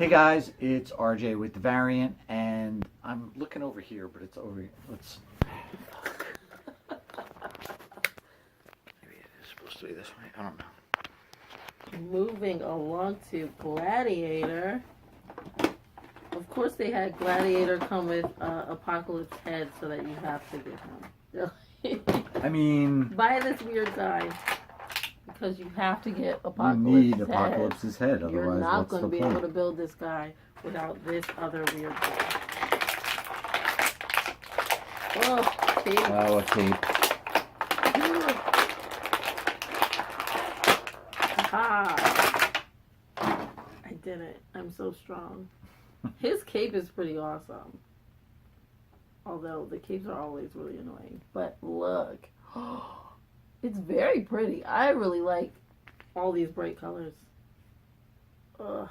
Hey guys, it's RJ with the Variant, and I'm looking over here, but it's over here. Let's. Maybe it is supposed to be this way. I don't know. Moving along to Gladiator. Of course, they had Gladiator come with Apocalypse head, so that you have to get him. I mean, buy this weird guy because you have to get you Apocalypse. need Apocalypse's head, otherwise You're not what's going the to be point? able to build this guy without this other weird guy. Oh, tape. Oh, a tape. Ah, I did it. I'm so strong. His cape is pretty awesome. Although the capes are always really annoying. But look. It's very pretty. I really like all these bright colors. Ugh.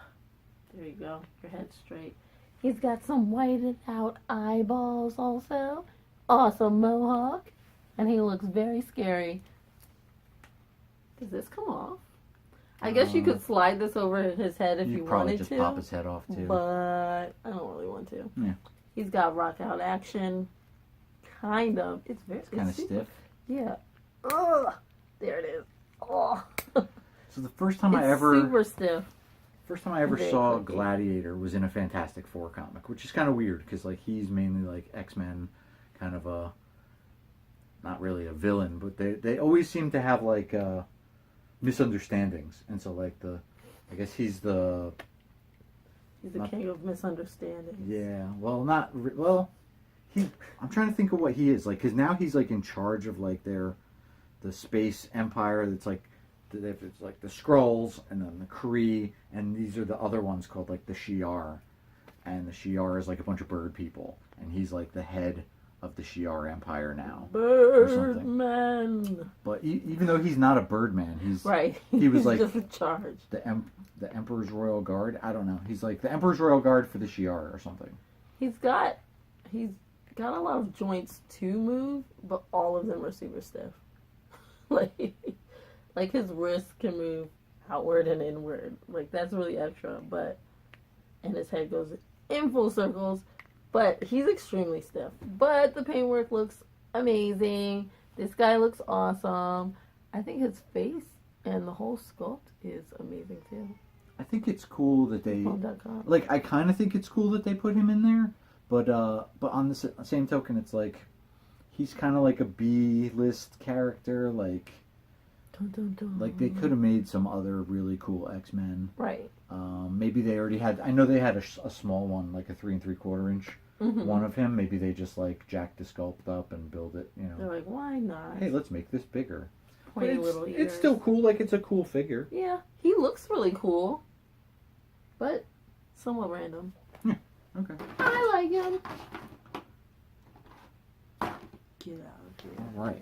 There you go. Your head's straight. He's got some whited out eyeballs also. Awesome mohawk. And he looks very scary. Does this come off? I guess you could slide this over his head if you You'd probably wanted just to. pop his head off too. But I don't really want to. Yeah. He's got rock out action. Kind of. It's Kind of super- stiff. Yeah. Ugh. There it is. Oh. So the first time It's I ever super stiff. Very saw clicky. Gladiator was in a Fantastic Four comic, which is kind of weird because like he's mainly like X-Men, kind of a not really a villain, but they always seem to have like misunderstandings, and so like I guess he's the king of misunderstanding. yeah, well not well I'm trying to think of what he is like, because now he's like in charge of like the space empire that's like it's like the Skrulls and then the Kree, and these are the other ones called like the Shi'ar, and the Shi'ar is like a bunch of bird people, and he's like the head of the Shi'ar empire now. Birdman. But even though he's not a Birdman, he's Right. He was He's like just in charge. the Emperor's Royal Guard. I don't know. He's like the Emperor's Royal Guard for the Shi'ar or something. He's got a lot of joints to move, but all of them are super stiff. like his wrists can move outward and inward. Like that's really extra, and his head goes in full circles, but he's extremely stiff. But the paintwork looks amazing. This guy looks awesome. I think his face and the whole sculpt is amazing too. I think it's cool that they Home.com. like. I kind of think it's cool that they put him in there, but on the same token, it's like he's kind of like a B-list character. Like Dun, dun, dun. like they could have made some other really cool X-Men. Right. Maybe they already had. I know they had a small one, like a 3 3/4 inch one of him. Maybe they just like jacked the sculpt up and build it. You know. They're like, why not? Hey, let's make this bigger. But Pointy little ears. it's still cool. Like it's a cool figure. Yeah, he looks really cool, but somewhat random. Okay. I like him. Get out of here. All right.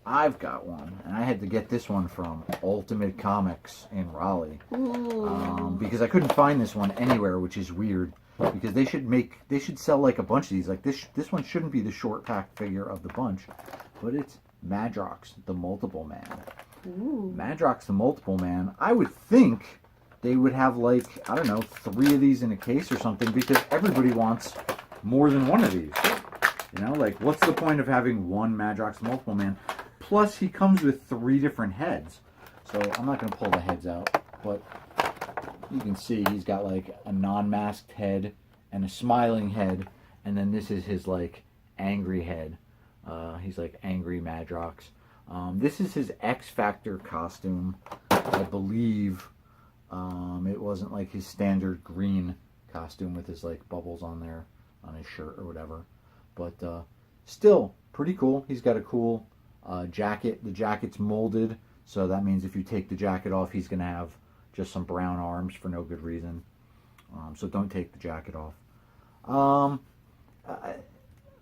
I've got one, and I had to get this one from Ultimate Comics in Raleigh Ooh. because I couldn't find this one anywhere, which is weird. Because they should sell like a bunch of these. Like this one shouldn't be the short pack figure of the bunch, but it's Madrox, the Multiple Man. Ooh. Madrox, the Multiple Man. I would think they would have like, I don't know, 3 of these in a case or something, because everybody wants more than one of these. You know, like what's the point of having one Madrox, the Multiple Man? Plus, he comes with 3 different heads. So I'm not going to pull the heads out, but you can see he's got like a non-masked head and a smiling head, and then this is his like angry head. He's like angry Madrox. This is his X Factor costume, I believe. It wasn't like his standard green costume with his like bubbles on there on his shirt or whatever, but still pretty cool. He's got a cool jacket. The jacket's molded, so that means if you take the jacket off, he's gonna have just some brown arms for no good reason. So don't take the jacket off.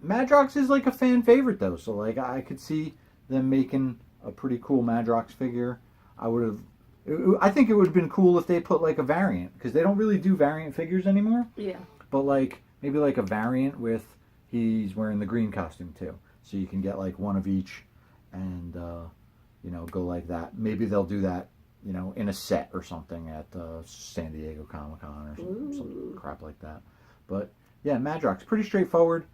Madrox is like a fan favorite though, so like I could see them making a pretty cool Madrox figure. I think it would have been cool if they put like a variant, because they don't really do variant figures anymore. Yeah. But like maybe like a variant with he's wearing the green costume too, so you can get like one of each, and go like that. Maybe they'll do that you know, in a set or something at San Diego Comic-Con or some Ooh. crap like that. But yeah, Madrox, pretty straightforward.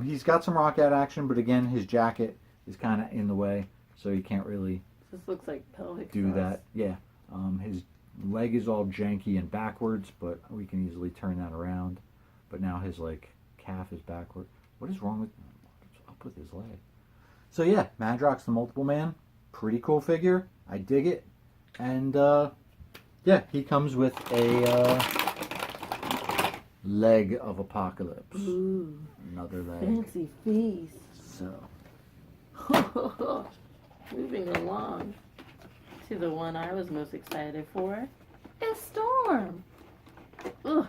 He's got some Roccat action, but again, his jacket is kind of in the way, so he can't really This looks like pelvic do thrust. that. Yeah, his leg is all janky and backwards, but we can easily turn that around. But now his like calf is backward. What is wrong with what's up with his leg? So yeah, Madrox the Multiple Man, pretty cool figure. I dig it, and yeah, he comes with a leg of Apocalypse. Ooh, Another leg. fancy feast. So Moving along to the one I was most excited for, it's Storm. Ugh,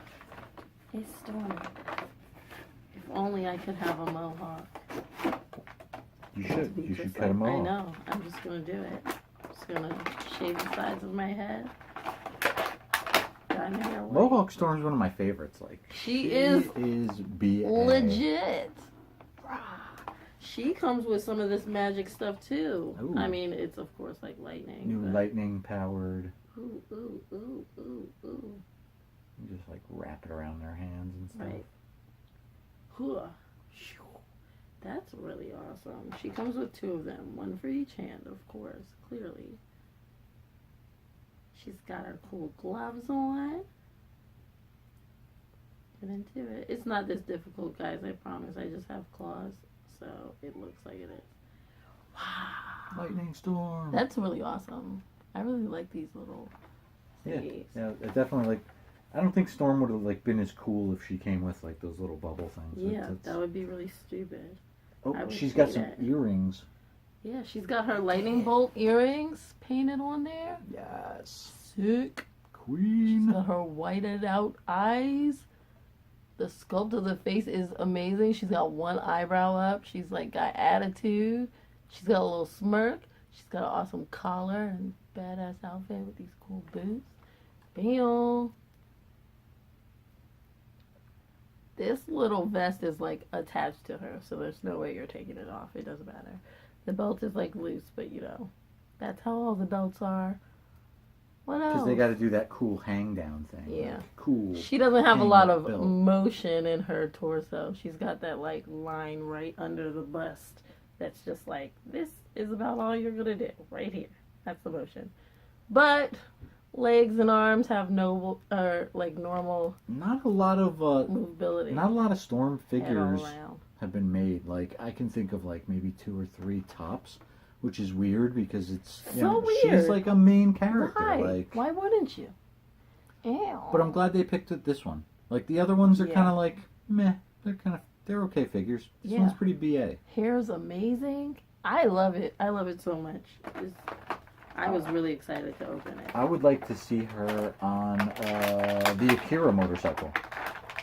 it's Storm. If only I could have a mohawk. you To should be you should just cut him like- I off. know. I'm just gonna do it. I'm just gonna shave the sides of my head. Dye my hair white. Mohawk Storm's one of my favorites. Like She is BA. legit. She comes with some of this magic stuff too. Ooh. I mean, it's of course like lightning. New but- lightning powered. Ooh, ooh, ooh, ooh, ooh. You just like wrap it around their hands and stuff. Right. Hooah. Shoo. That's really awesome. She comes with two of them, one for each hand, of course, clearly. She's got her cool gloves on. Get into it. It's not this difficult, guys, I promise. I just have claws, so it looks like it is. Wow. Lightning Storm. That's really awesome. I really like these little yeah, thingies. yeah. It definitely like. I don't think Storm would have like been as cool if she came with like those little bubble things. Yeah, that would be really stupid. I Oh, would she's got hate some it. earrings. Yeah, she's got her lightning bolt earrings painted on there. Yes. Sick. She's Queen. got her whited out eyes. The sculpt of the face is amazing. She's got one eyebrow up. She's like got attitude. She's got a little smirk. She's got an awesome collar and badass outfit with these cool boots. Bam. This little vest is like attached to her, so there's no way you're taking it off. It doesn't matter. The belt is like loose, but you know, that's how all the belts are. What else? Because they got to do that cool hang down thing. Yeah. Like, cool. She doesn't have a hang lot up of belt. motion in her torso. She's got that like line right under the bust. That's just like, this is about all you're gonna do right here. That's the motion. But legs and arms have no like normal Not a lot of movability. not a lot of Storm at all figures around. have been made. Like I can think of like maybe 2 or 3 tops, which is weird because it's you So know, weird. she's like a main character. Why? Like, Why wouldn't you? Ew. but I'm glad they picked it this one. Like the other ones are Yeah. kind of like meh. They're okay figures. This Yeah. one's pretty BA. Hair's amazing. I love it. I love it so much. I was really excited to open it. I would like to see her on the Akira motorcycle.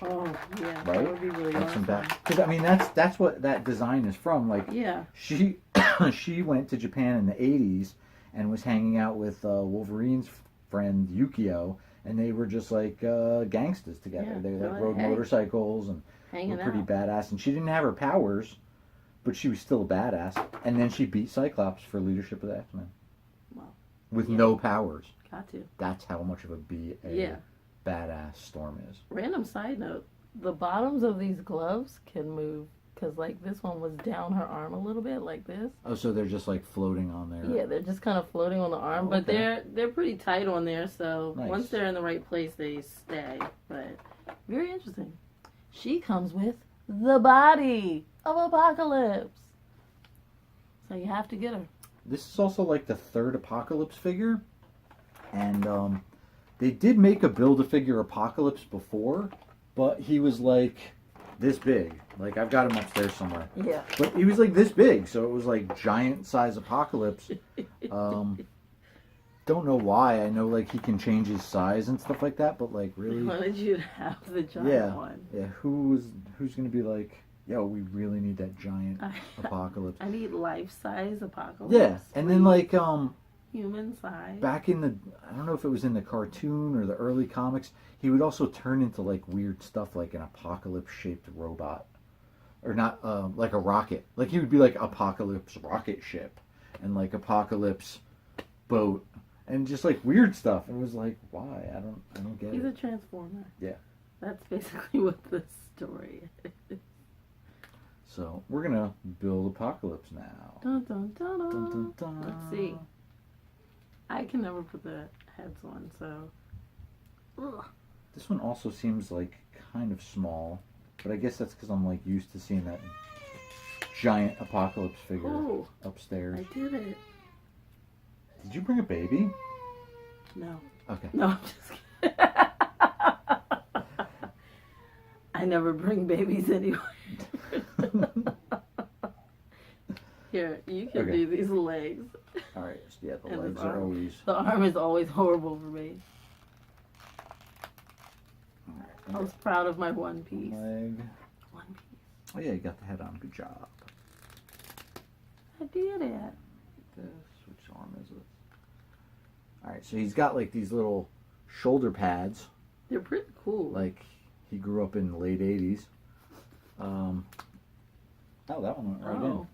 Oh yeah, Right? that would be really Like some awesome. back, because I mean that's what that design is from. Like Yeah. she she went to Japan in the 80s and was hanging out with Wolverine's friend Yukio, and they were just like gangsters together. Yeah, they they're like like, rode hey, motorcycles and Hanging were pretty out. badass. And she didn't have her powers, but she was still a badass. And then she beat Cyclops for leadership of the X-Men. Wow. With Yeah. no powers. Got to. That's how much of a Yeah. badass Storm is. Random side note: the bottoms of these gloves can move because, like, this one was down her arm a little bit, like this. Oh, so they're just like floating on there. Yeah, they're just kind of floating on the arm, Oh, but okay. they're pretty tight on there. So Nice. once they're in the right place, they stay. But very interesting. She comes with the body of Apocalypse, so you have to get her. This is also like the third Apocalypse figure, and they did make a Build-A-Figure Apocalypse before, but he was like this big. Like I've got him upstairs somewhere, Yeah. but he was like this big, so it was like giant size Apocalypse. Don't know why. I know like he can change his size and stuff like that, but like I really, wanted you to have the giant Yeah. one. yeah. Who's gonna be like, yo, we really need that giant I, Apocalypse. I need life-size Apocalypse. Yeah, and then like human size. back in the, I don't know if it was in the cartoon or the early comics, he would also turn into like weird stuff like an Apocalypse shaped robot, or not like a rocket. Like he would be like Apocalypse rocket ship and like Apocalypse boat, and just like weird stuff. It was like, why? I don't get He's it. a transformer. Yeah. That's basically what the story is. So we're gonna build Apocalypse now. Dun, dun, dun, dun. Dun, dun, dun. Let's see. I can never put the heads on, so. Ugh. This one also seems like kind of small, but I guess that's because I'm like used to seeing that giant Apocalypse figure Oh, upstairs. I did it. Did you bring a baby? No. Okay. No, I'm just kidding. I never bring babies anyway. Here, you can Okay. do these legs. All right. So yeah, the And legs his are arm. always. The arm is always horrible for me. All I right. was proud of my one piece. Leg. One piece. Oh yeah, you got the head on. Good job. I did it. This. Which arm is it? All right. So he's got like these little shoulder pads. They're pretty cool. Like he grew up in the late '80s. Oh, that one went right in. Oh,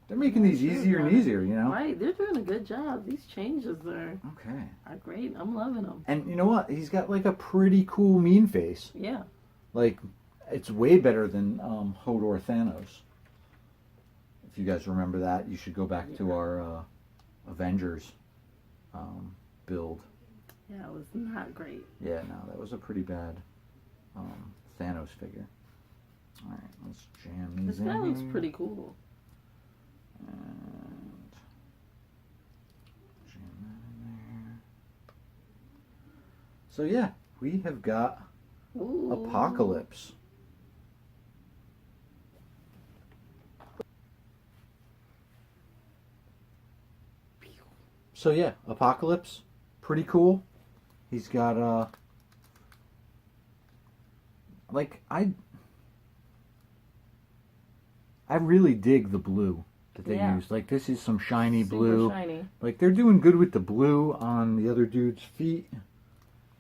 They're making these Sure, easier and got it. easier, you know? right. They're doing a good job. These changes Okay. are great. I'm loving them. And you know what? He's got like a pretty cool mean face. Yeah. Like, it's way better than Hodor Thanos. If you guys remember that, you should go back to our Avengers build. Yeah, it was not great. Yeah, no, that was a pretty bad Thanos figure. All right, let's jam these This in. guy looks here. pretty cool. And jam that in there. So yeah, we have got Ooh. Apocalypse. So yeah, Apocalypse, pretty cool. He's got like I really dig the blue that they Yeah. use. Like this is some shiny Super blue. shiny. Like they're doing good with the blue on the other dude's feet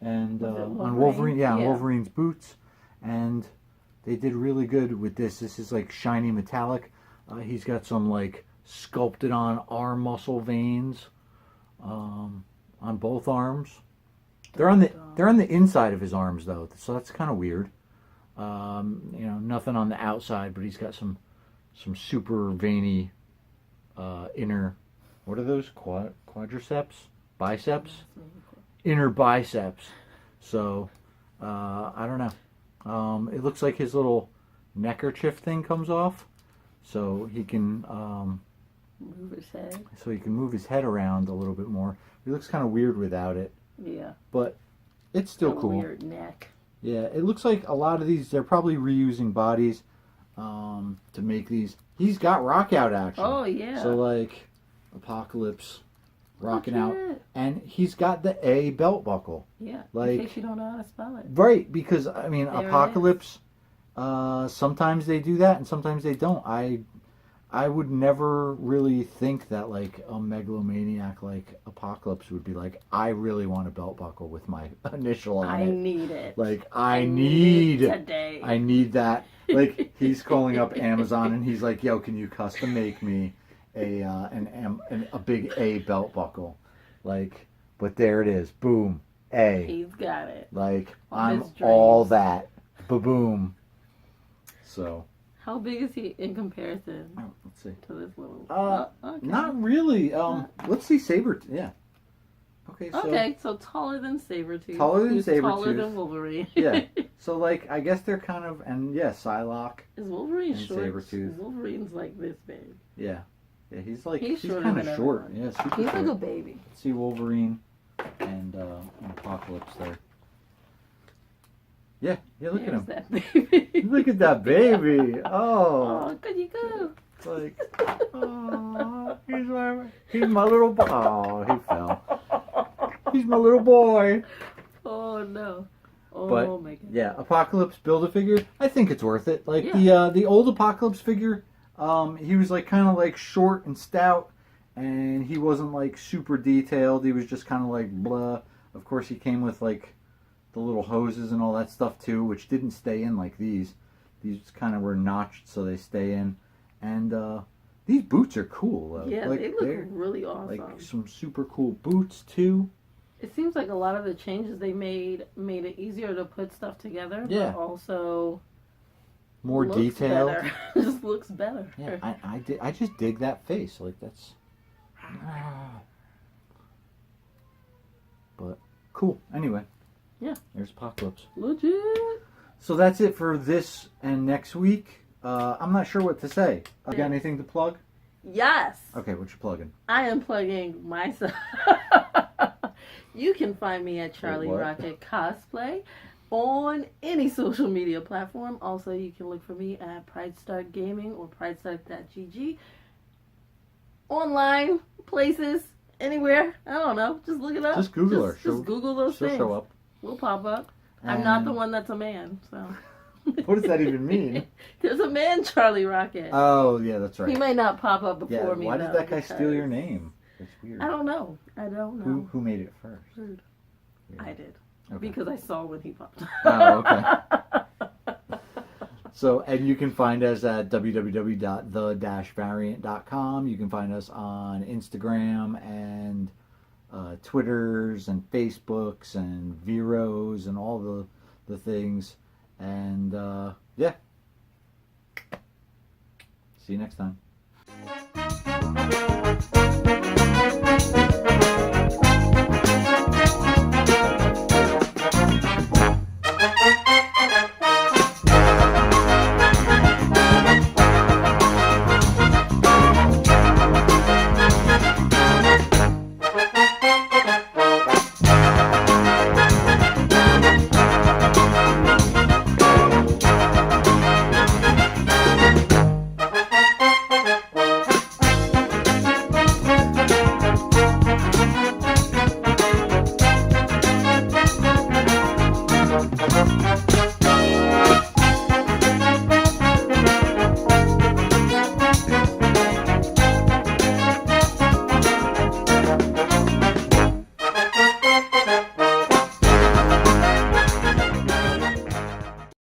and Was it on Wolverine? Wolverine, yeah, on Yeah. Wolverine's boots, and they did really good with this. This is like shiny metallic. He's got some like sculpted on arm muscle veins on both arms. They're on the inside of his arms though, so that's kind of weird. You know, nothing on the outside, but he's got some super veiny inner. What are those? Quadriceps? Biceps? Inner biceps. So I don't know. It looks like his little neckerchief thing comes off, so he can Move his head. move his head around a little bit more. He looks kind of weird without it, Yeah. but it's still A cool. weird neck. Yeah, it looks like a lot of these, they're probably reusing bodies to make these. He's got rock out action. Oh, yeah. So, like, Apocalypse rocking Look out. at it. And he's got the A belt buckle. Yeah. Like- in case you don't know how to spell it. Right, because, I mean, There it Apocalypse, sometimes they do that and sometimes they don't. I would never really think that, like, a megalomaniac like Apocalypse would be like, I really want a belt buckle with my initial on I it. need it. Like, I need it today. I need that. Like, he's calling up Amazon and he's like, yo, can you custom make me a big A belt buckle? Like, but there it is. Boom. A. He's got it. Like, All I'm his all dreams. that. Ba-boom. So, How big is he in comparison let's see. to this little? Okay. Okay. Not really. Let's see Saber. Yeah. Okay, so. Okay, so taller than Sabretooth. Taller than who's Taller Sabretooth. than Wolverine. Yeah. So, like, I guess they're kind of, and yeah, Psylocke. Is Wolverine And short? Sabretooth. Wolverine's like this big. Yeah. Yeah, he's like, He's he's shorter kind of than short. everyone. Yeah, super He's short. like a baby. Let's see Wolverine and Apocalypse there. Yeah, look at There's him. that baby. Look at that baby. Oh, Oh, good you go. it's like, oh, he's my little boy. Oh, he fell. He's my little boy. Oh no. Oh But, my god. Yeah, Apocalypse Build-A-Figure. I think it's worth it. Like Yeah. the old Apocalypse figure, he was like kind of like short and stout, and he wasn't like super detailed. He was just kind of like blah. Of course, he came with like the little hoses and all that stuff too, which didn't stay in like these. These kind of were notched so they stay in. And These boots are cool though. Yeah, like, they look they're really awesome. like some super cool boots too. It seems like a lot of the changes they made it easier to put stuff together. Yeah. But also More looks detailed. better. Just looks better. Yeah, I just dig that face. Like that's. But cool. Anyway. Yeah. There's Apocalypse. Legit. So that's it for this and next week. I'm not sure what to say. You got anything to plug? Yes. Okay, what you plugging? I am plugging myself. You can find me at Charlie what? Rocket Cosplay on any social media platform. Also, you can look for me at Pride Star Gaming or pridestar.gg. Online, places, anywhere. I don't know. Just look it up. Just Google her. Just Google those She'll things. show up. We'll pop up. I'm not the And- one that's a man, so. What does that even mean? There's a man, Charlie Rocket. Oh, yeah, that's He right. may not pop up before Yeah, me. why did though, that guy steal your name? That's weird. I don't know. Who made it first? Weird. Weird. I did. Okay. Because I saw when he popped up. Oh, okay. So, and you can find us at www.the-variant.com. You can find us on Instagram and Twitters and Facebooks and Veros and all the things. And yeah. See you next time.